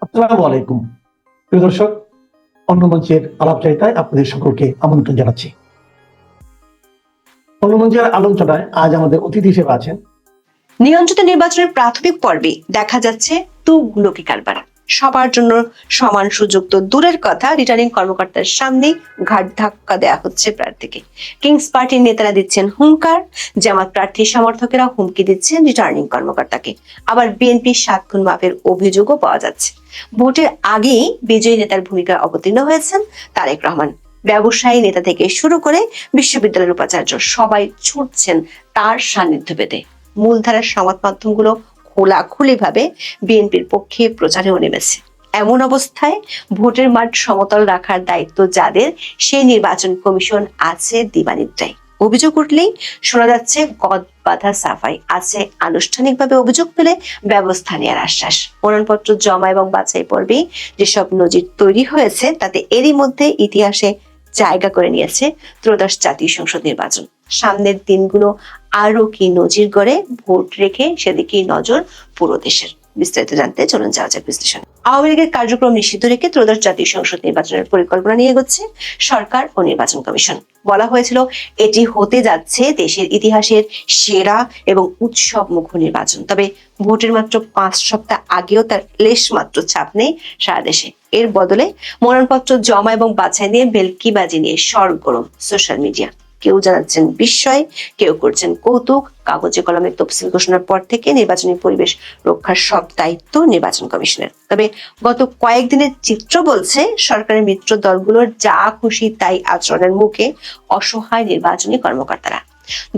আসসালামু আলাইকুম প্রিয় দর্শক, অন্য মঞ্চের আলাপচারিতায় আপনাদের সকলকে আমন্ত্রণ জানাচ্ছি। অন্য মঞ্চের আলোচনায় আজ আমাদের অতিথি হিসেবে আছেন নিয়ন্ত্রিত নির্বাচনের প্রাথমিক পর্বে দেখা যাচ্ছে তুগলকি কারবার। সবার জন্য সমান সুযোগ তো দূরের কথা, রিটার্নিং কর্মকর্তার সামনেই ঘাট ধাক্কা দেওয়া হচ্ছে প্রার্থীকে। কিংস পার্টির নেতারা দিচ্ছেন হুঙ্কার, জামাত প্রার্থীর সমর্থকেরা হুমকি দিচ্ছেন রিটার্নিং কর্মকর্তাকে। আবার বিএনপির 7 খুন মাফের অভিযোগও পাওয়া যাচ্ছে। ভোটের আগেই বিজয়ী নেতার ভূমিকায় অবতীর্ণ হয়েছেন তারেক রহমান। ব্যবসায়ী নেতা থেকে শুরু করে বিশ্ববিদ্যালয়ের উপাচার্য সবাই ছুটছেন তার সান্নিধ্য পেতে। মূলধারার সংবাদ মাধ্যমগুলো খোলাখুলি ভাবে বিএনপির পক্ষে প্রচারেও নেমেছে। এমন অবস্থায় ভোটের মাঠ সমতল রাখার দায়িত্ব যাদের, সেই নির্বাচন কমিশন আছে দিবানিদ্রায়। অভিযোগ উঠলেই শোনা যাচ্ছে গদ বাঁধা সাফাই, আছে আনুষ্ঠানিকভাবে অভিযোগ পেলে ব্যবস্থা নেওয়ার আশ্বাস। মনোনয়নপত্র জমা এবং বাছাই পর্বে যেসব নজির তৈরি হয়েছে তাতে এরই মধ্যে ইতিহাসে জায়গা করে নিয়েছে ত্রয়োদশ জাতীয় সংসদ নির্বাচন। সামনের দিনগুলো আরো কি নজির গড়ে, ভোট রেখে সেদিকেই নজর পুরো দেশের। বিস্তারিত জানতে চলুন যাওয়া যাক বিশ্লেষণ। আওয়ামী লীগের কার্যক্রম নিষিদ্ধ রেখে ত্রয়োদশ জাতীয় সংসদ নির্বাচনের পরিকল্পনা নিয়ে এগোচ্ছে সরকার ও নির্বাচন কমিশন। বলা হয়েছিল এটি হতে যাচ্ছে দেশের ইতিহাসের সেরা এবং উৎসব মুখর নির্বাচন। তবে ভোটের মাত্র 5 সপ্তাহ আগেও তার লেশ মাত্র ছাপ নেই সারা দেশে। এর বদলে মনোনয়নপত্র জমা এবং বাছাই নিয়ে ভেলকিবাজি নিয়ে সরগরম সোশ্যাল মিডিয়া। কেউ জানাচ্ছেন বিস্ময়, কেউ করছেন কৌতুক। কাগজে কলমে তফসিল ঘোষণার পর থেকে নির্বাচনী পরিবেশ রক্ষার সব দায়িত্ব নির্বাচন কমিশনের। তবে গত কয়েকদিনের চিত্র বলছে সরকারের মিত্র দলগুলোর যা খুশি তাই আচরণের মুখে অসহায় নির্বাচনী কর্মকর্তারা।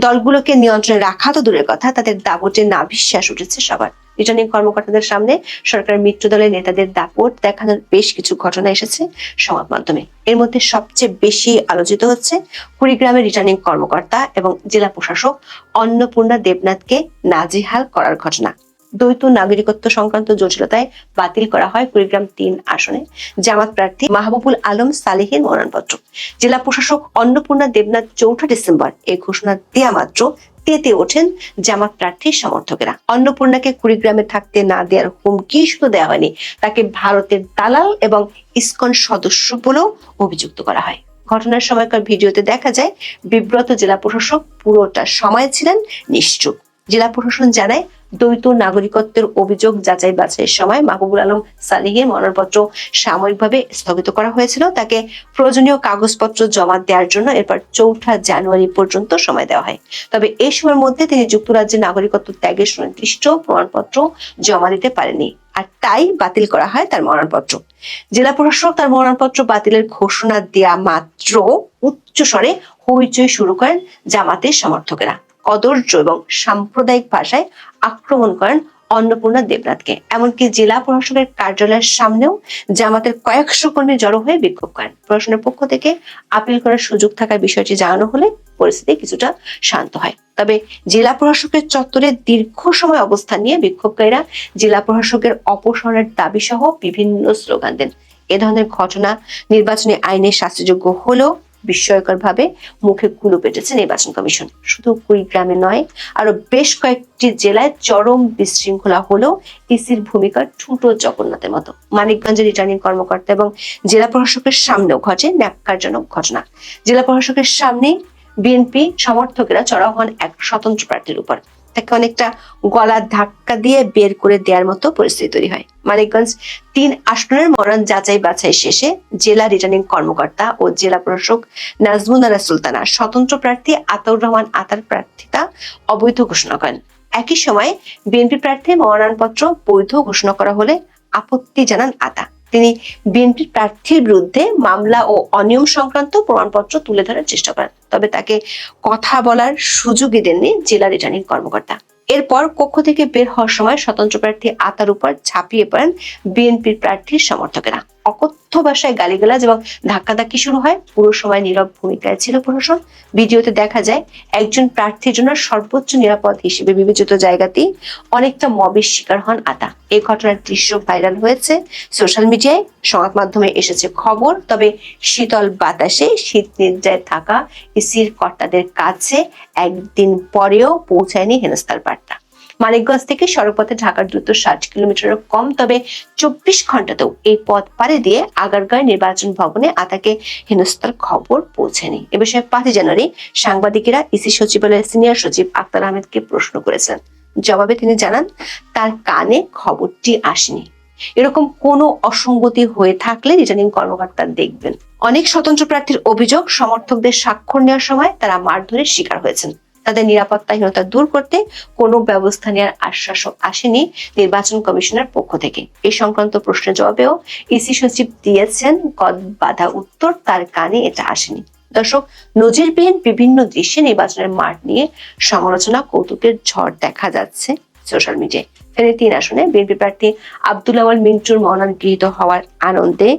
দলগুলোকে নিয়ন্ত্রণে রাখা তো দূরের কথা, তাদের দাপটে নাভিশ্বাস উঠেছে সবার। রিটার্নিং কর্মকর্তাদের সামনে সরকারের মিত্র দলের নেতাদের দাপট দেখানোর বেশ কিছু ঘটনা এসেছে সংবাদ মাধ্যমে। এর মধ্যে সবচেয়ে বেশি আলোচিত হচ্ছে কুড়িগ্রামের রিটার্নিং কর্মকর্তা এবং জেলা প্রশাসক অন্নপূর্ণা দেবনাথকে নাজেহাল করার ঘটনা। দ্বৈত নাগরিকত্ব সংক্রান্ত জটিলতায় বাতিল করা হয় কুড়িগ্রাম 3 আসনে জামাত প্রার্থী মাহবুবুল আলম সালেহের মনোনয়নপত্র। জেলা প্রশাসক অন্নপূর্ণা দেবনাথ 4 ডিসেম্বর এই ঘোষণা দেয়া মাত্র তেতে ওঠেন জামাত প্রার্থীর সমর্থকেরা। অন্নপূর্ণাকে কুড়িগ্রামে থাকতে না দেওয়ার হুমকি শুধু দেওয়া হয়নি, তাকে ভারতের দালাল এবং ইসকন সদস্য বলেও অভিযুক্ত করা হয়। ঘটনার সময়কার ভিডিওতে দেখা যায় বিব্রত জেলা প্রশাসক পুরোটা সময় ছিলেন নিশ্চুপ। জেলা প্রশাসন জানায় দ্বৈত নাগরিকত্বের অভিযোগ যাচাই বাছাইয়ের সময় মাহবুবুল আলম সালেহের মনোনয়নপত্র সাময়িকভাবে স্থগিত করা হয়েছিল। তাকে প্রয়োজনীয় কাগজপত্র জমা দেওয়ার জন্য এরপর 4 জানুয়ারি পর্যন্ত সময় দেওয়া হয়। তবে এই সময়ের মধ্যে তিনি যুক্তরাজ্যের নাগরিকত্ব ত্যাগের সুনির্দিষ্ট প্রমাণপত্র জমা দিতে পারেননি, আর তাই বাতিল করা হয় তার মনোনয়নপত্র। জেলা প্রশাসক তার মনোনয়নপত্র বাতিলের ঘোষণা দেয়া মাত্র উচ্চস্বরে হইচই শুরু করেন জামাতের সমর্থকেরা। কদর্য এবং সাম্প্রদায়িক ভাষায় আক্রমণ করেন অন্নপূর্ণা দেবনাথকে। এমনকি জেলা প্রশাসকের কার্যালয়ের সামনেও জামাতের কয়েকশো কর্মী জড়ো হয়ে বিক্ষোভ করেন। প্রশাসনের পক্ষ থেকে আপিল করার সুযোগ থাকার বিষয়টি জানানো হলে পরিস্থিতি কিছুটা শান্ত হয়। তবে জেলা প্রশাসকের চত্বরে দীর্ঘ সময় অবস্থান নিয়ে বিক্ষোভকারীরা জেলা প্রশাসকের অপসারণের দাবি সহ বিভিন্ন স্লোগান দেন। এ ধরনের ঘটনা নির্বাচনী আইনে শাস্তিযোগ্য হলেও বিস্ময়কর ভাবে মুখে কুলু পেটেছে নির্বাচন কমিশন। শুধু কুড়িগ্রামে নয়, আরো বেশ কয়েকটি জেলায় চরম বিশৃঙ্খলা হলেও ইসির ভূমিকা ঠুটো জগন্নাথের মতো। মানিকগঞ্জের রিটার্নিং কর্মকর্তা এবং জেলা প্রশাসকের সামনেও ঘটে ন্যাক্কারজনক ঘটনা। জেলা প্রশাসকের সামনে বিএনপি সমর্থকেরা চড়াও হন এক স্বতন্ত্র প্রার্থীর উপর। তাকে অনেকটা গলা ধাক্কা দিয়ে বের করে দেওয়ার মতো পরিস্থিতি তৈরি হয়। মানিকগঞ্জ 3 আসনের মনোনয়ন যাচাই বাছাই শেষে জেলা রিটার্নিং কর্মকর্তা ও জেলা প্রশাসক নাজমুনারা সুলতানা স্বতন্ত্র প্রার্থী আতাউর রহমান আতার প্রার্থিতা অবৈধ ঘোষণা করেন। একই সময় বিএনপি প্রার্থী মনোনয়নপত্র বৈধ ঘোষণা করা হলে আপত্তি জানান আতা। তিনি বিএনপি প্রার্থীর বিরুদ্ধে মামলা ও অনিয়ম সংক্রান্ত প্রমাণপত্র তুলে ধরার চেষ্টা করেন, তবে তাকে কথা বলার সুযোগই দেননি জেলা রিটার্নিং কর্মকর্তা। এরপর কক্ষ থেকে বের হওয়ার সময় স্বতন্ত্র প্রার্থী আতার উপর ঝাঁপিয়ে পড়েন বিএনপির প্রার্থীর সমর্থকেরা। অকথ্য ভাষায় গালিগালাজ এবং ধাক্কাধাক্কি শুরু হয়। পুরো সময় নীরব ভূমিকায় ছিল প্রশাসন। ভিডিওতে দেখা যায় একজন প্রার্থীর জন্য সর্বোচ্চ নিরাপদ হিসেবে বিবেচিত জায়গাতেই অনেকটা মবের শিকার হন আতা। এই ঘটনার দৃশ্য ভাইরাল হয়েছে সোশ্যাল মিডিয়ায়, সংবাদ মাধ্যমে এসেছে খবর। তবে শীতল বাতাসে শীত নিদ্রায় থাকা ইসির কর্তাদের কাছে একদিন পরেও পৌঁছায়নি হেনস্থার বার্তা। মানিকগঞ্জ থেকে সড়কপথে ঢাকার দূরত্ব 60 কিলোমিটারও কম, তবে 24 ঘন্টাতেও এই পথ পাড়ি দিয়ে আগারগাঁও নির্বাচন ভবনে আতাকে হেনস্থার খবর পৌঁছেনি। এ বিষয়ে 5 জানুয়ারি সাংবাদিকেরা ইসি সচিবালয়ের সিনিয়র সচিব আক্তার আহমেদকে প্রশ্ন করেছেন। জবাবে তিনি জানান, তার কানে খবরটি আসেনি। এরকম কোনো অসঙ্গতি হয়ে থাকলে রিটার্নিং কর্মকর্তা দেখবেন। অনেক স্বতন্ত্র প্রার্থীর অভিযোগ, সমর্থকদের স্বাক্ষর নেওয়ার সময় তারা মারধরের শিকার হয়েছেন। তাদের নিরাপত্তাহীনতা দূর করতে কোনো ব্যবস্থা নেওয়ার আশ্বাসও আসেনি নির্বাচন কমিশনের পক্ষ থেকে। এই সংক্রান্ত প্রশ্নের জবাবেও ইসি সচিব দিয়েছেন বাধা উত্তর, তার কানে এটা আসেনি। দর্শক, নজিরবিহীন বিভিন্ন দৃশ্যে নির্বাচনের মাঠ নিয়ে সমালোচনা, কৌতুকের ঝড় দেখা যাচ্ছে সোশ্যাল মিডিয়ায়। ফেনী 3 আসনে বিএনপি প্রার্থী আব্দুল আওয়াল মিন্টুর মনোনয়ন গৃহীত হওয়ার আনন্দে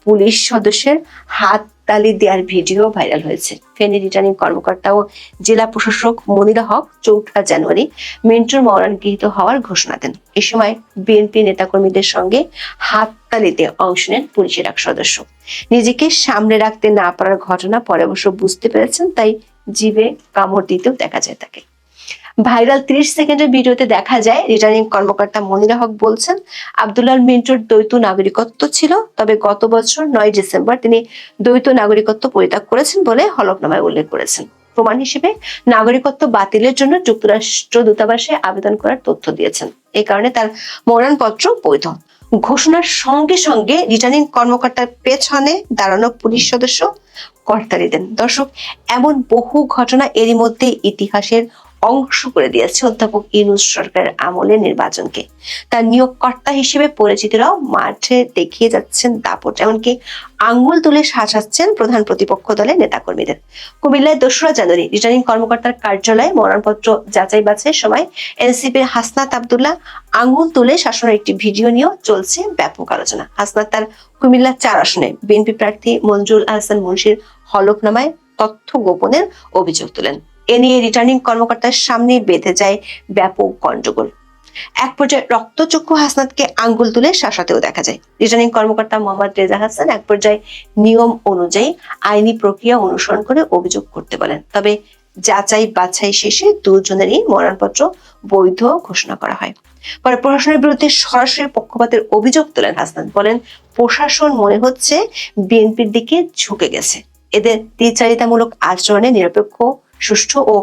পুলিশ সদস্যের হাত তালি দেওয়ার ভিডিও ভাইরাল হয়েছে। ফেনী রিটার্নিং কর্মকর্তা ও জেলা প্রশাসক মনিরা হক 4 জানুয়ারি মিন্টুর মনোনয়ন গৃহীত হওয়ার ঘোষণা দেন। এ সময় বিএনপি নেতাকর্মীদের সঙ্গে হাত তালিতে অংশ নেন পুলিশের এক সদস্য। নিজেকে সামনে রাখতে না পারার ঘটনা পরে অবশ্য বুঝতে পেরেছেন, তাই জিভে কামড় দিতেও দেখা যায় তাকে। ভাইরাল 30 সেকেন্ডের ভিডিওতে দেখা যায় রিটার্নিং কর্মকর্তা মনিরা হক বলছেন, আব্দুল্লাহ মিন্টুর দ্বৈত নাগরিকত্ব ছিল, তবে গত বছর 9 ডিসেম্বর তিনি দ্বৈত নাগরিকত্ব পরিত্যাগ করেছেন বলে হলফনামায় উল্লেখ করেছেন। প্রমাণ হিসেবে নাগরিকত্ব বাতিলের জন্য যুক্তরাষ্ট্র দূতাবাসে আবেদন করার তথ্য দিয়েছেন। এই কারণে তার মনোনয়নপত্র বৈধ। ঘোষণার সঙ্গে সঙ্গে রিটার্নিং কর্মকর্তার পেছনে দাঁড়ানো পুলিশ সদস্য করতালি দেন। দর্শক, এমন বহু ঘটনা এরই মধ্যে ইতিহাসের অংশ করে দিয়েছে অধ্যাপক ইউনূস সরকারের আমলে নির্বাচনকে। তার নিয়োগকর্তা হিসেবে পরিচিতরাও মাঠে দেখিয়ে যাচ্ছেন দাপট, এমনকি আঙ্গুল তুলে শাসাচ্ছেন প্রধান প্রতিপক্ষ দলের নেতাকর্মীদের। কুমিল্লায় 2 জানুয়ারি রিটার্নিং কর্মকর্তার কার্যালয়ে মনোনয়নপত্র যাচাই বাছাইয়ের সময় এনসিপির হাসনাত আব্দুল্লাহ আঙ্গুল তুলে শাসনের একটি ভিডিও নিয়েও চলছে ব্যাপক আলোচনা। হাসনাত তার কুমিল্লা 4 আসনে বিএনপি প্রার্থী মঞ্জুরুল আহসান মুন্সির হলফনামায় তথ্য গোপনের অভিযোগ তোলেন। এ নিয়ে রিটার্নিং কর্মকর্তার সামনে বেঁধে যায় ব্যাপক গন্ডগোল। এক পর্যায়ে রক্তচক্ষু হাসনাতকে আঙ্গুল তুলে শাসাতেও দেখা যায়। রিটার্নিং কর্মকর্তা মোহাম্মদ রেজা হাসান এক পর্যায়ে নিয়ম অনুযায়ী আইনি প্রক্রিয়া অনুসরণ করে অভিযোগ করতে বলেন। তবে যাচাই বাছাই শেষে 2 জনেরই মনোনয়নপত্র বৈধ ঘোষণা করা হয়। পরে প্রশাসনের বিরুদ্ধে সরাসরি পক্ষপাতের অভিযোগ তোলেন হাসনাত। বলেন, প্রশাসন মনে হচ্ছে বিএনপির দিকে ঝুঁকে গেছে। এদের দ্বিচারিতামূলক আচরণে নিরপেক্ষ, সুষ্ঠু ও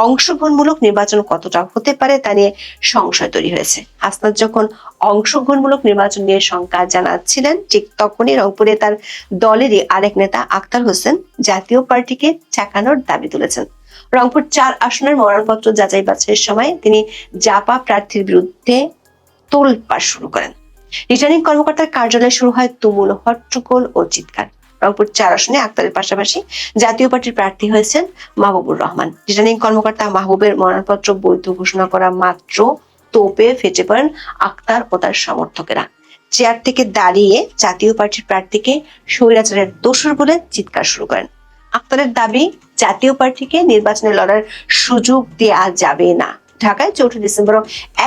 অংশগ্রহণমূলক নির্বাচন কতটা হতে পারে তা নিয়ে সংশয় তৈরি হয়েছে। হাসনাত যখন অংশগ্রহণমূলক নির্বাচন নিয়ে শঙ্কা জানাচ্ছিলেন, ঠিক তখনই রংপুরে তার দলেরই আরেক নেতা আক্তার হোসেন জাতীয় পার্টিকে ঠেকানোর দাবি তুলেছেন। রংপুর 4 আসনের মনোনয়নপত্র যাচাই বাছাইয়ের সময় তিনি জাপা প্রার্থীর বিরুদ্ধে তোলপাড় শুরু করেন। রিটার্নিং কর্মকর্তার কার্যালয়ে শুরু হয় তুমুল হট্টগোল ও চিৎকার। রংপুর 4 আসনে আক্তারের পাশাপাশি জাতীয় পার্টির প্রার্থী হয়েছেন মাহবুবুর রহমান। রিটার্নিং কর্মকর্তা মাহবুবের মনোনয়নপত্র বৈধ ঘোষণা করা মাত্র তোপে ফেটে পড়েন আক্তার ও তার সমর্থকেরা। চেয়ার থেকে দাঁড়িয়ে জাতীয় পার্টির প্রার্থীকে স্বৈরাচারের দোসর বলে চিৎকার শুরু করেন। আক্তারের দাবি, জাতীয় পার্টিকে নির্বাচনে লড়ার সুযোগ দেয়া যাবে না। ঢাকায় 4 ডিসেম্বর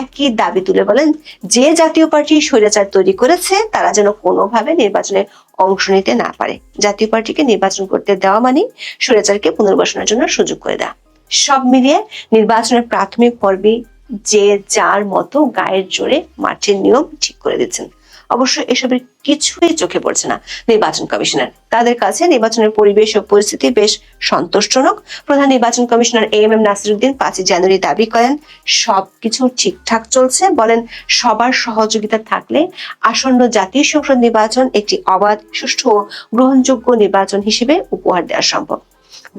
একই দাবি তুলে বলেন, যে জাতীয় পার্টি স্বৈরাচার তৈরি করেছে তারা যেন কোনোভাবে নির্বাচনে অংশ নিতে না পারে। জাতীয় পার্টিকে নির্বাচন করতে দেওয়া মানে স্বৈরাচারকে পুনর্বাসনের জন্য সুযোগ করে দেওয়া। সব মিলিয়ে নির্বাচনের প্রাথমিক পর্বে যে যার মতো গায়ের জোরে মাঠের নিয়ম ঠিক করে দিচ্ছেন। অবশ্য এসবের কিছুই চোখে পড়ছে না নির্বাচন কমিশনের। তাদের কাছে নির্বাচনের পরিবেশ ও পরিস্থিতি বেশ সন্তোষজনক। প্রধান নির্বাচন কমিশনার এএমএম নাসিরউদ্দিন 5 জানুয়ারি দাবি করেন, সবকিছু ঠিকঠাক চলছে। বলেন, সবার সহযোগিতা থাকলে আসন্ন জাতীয় সংসদ নির্বাচন একটি অবাধ, সুষ্ঠু ও গ্রহণযোগ্য নির্বাচন হিসেবে উপহার দেওয়া সম্ভব।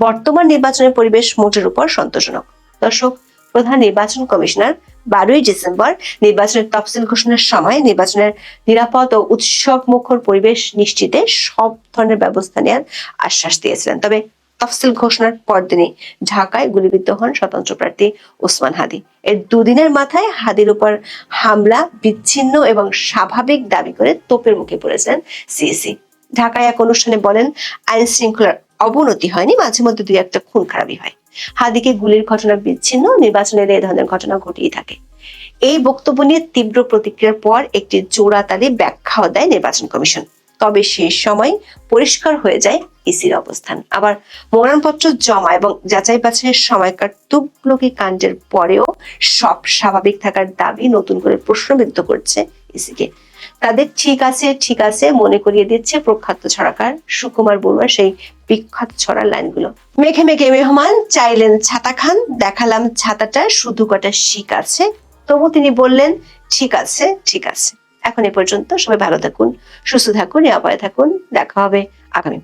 বর্তমান নির্বাচনের পরিবেশ মোটের উপর সন্তোষজনক। দর্শক, প্রধান নির্বাচন কমিশনার 12 ডিসেম্বর নির্বাচনের তফসিল ঘোষণার সময় নির্বাচনের নিরাপদ ও উৎসব মুখর পরিবেশ নিশ্চিতে সব ধরনের ব্যবস্থা নেওয়ার আশ্বাস দিয়েছিলেন। তবে তফসিল ঘোষণার পরদিনই ঢাকায় গুলিবিদ্ধ হন স্বতন্ত্র প্রার্থী ওসমান হাদি। এর 2 দিনের মাথায় হাদির উপর হামলা বিচ্ছিন্ন এবং স্বাভাবিক দাবি করে তোপের মুখে পড়েছিলেন সিইসি। ঢাকায় এক অনুষ্ঠানে বলেন, আইন শৃঙ্খলার অবনতি হয়নি, মাঝে মধ্যে 2-1টা খুন খারাপি হয়। হাদিকে গুলির ঘটনা বিচ্ছিন্ন, নির্বাচনের এই ধরনের ঘটনা ঘটেই থাকে। এই বক্তব্য নিয়ে তীব্র প্রতিক্রিয়ার পর একটি জোড়াতালি ব্যাখ্যাও দেয় নির্বাচন কমিশন। তবে সেই সময় পরিষ্কার হয়ে যায় ইসির অবস্থান। আবার মনোনয়নপত্র জমা এবং যাচাই বাছাইয়ের সময়কার তুগলকি কাণ্ডের পরেও সব স্বাভাবিক থাকার দাবি নতুন করে প্রশ্নবিদ্ধ করছে ইসিকে। তাদের ঠিক আছে মনে করিয়ে দিচ্ছে প্রখ্যাত ছড়াকার সুকুমার বড়ুয়া সেই বিখ্যাত ছড়ার লাইনগুলো। মেঘে মেঘে মেহমান চাইলেন ছাতা খান, দেখালাম ছাতাটা শুধু কটা শিক আছে, তবু তিনি বললেন ঠিক আছে। এখন এ পর্যন্ত, সবাই ভালো থাকুন, সুস্থ থাকুন, নিরাপদে থাকুন। দেখা হবে আগামী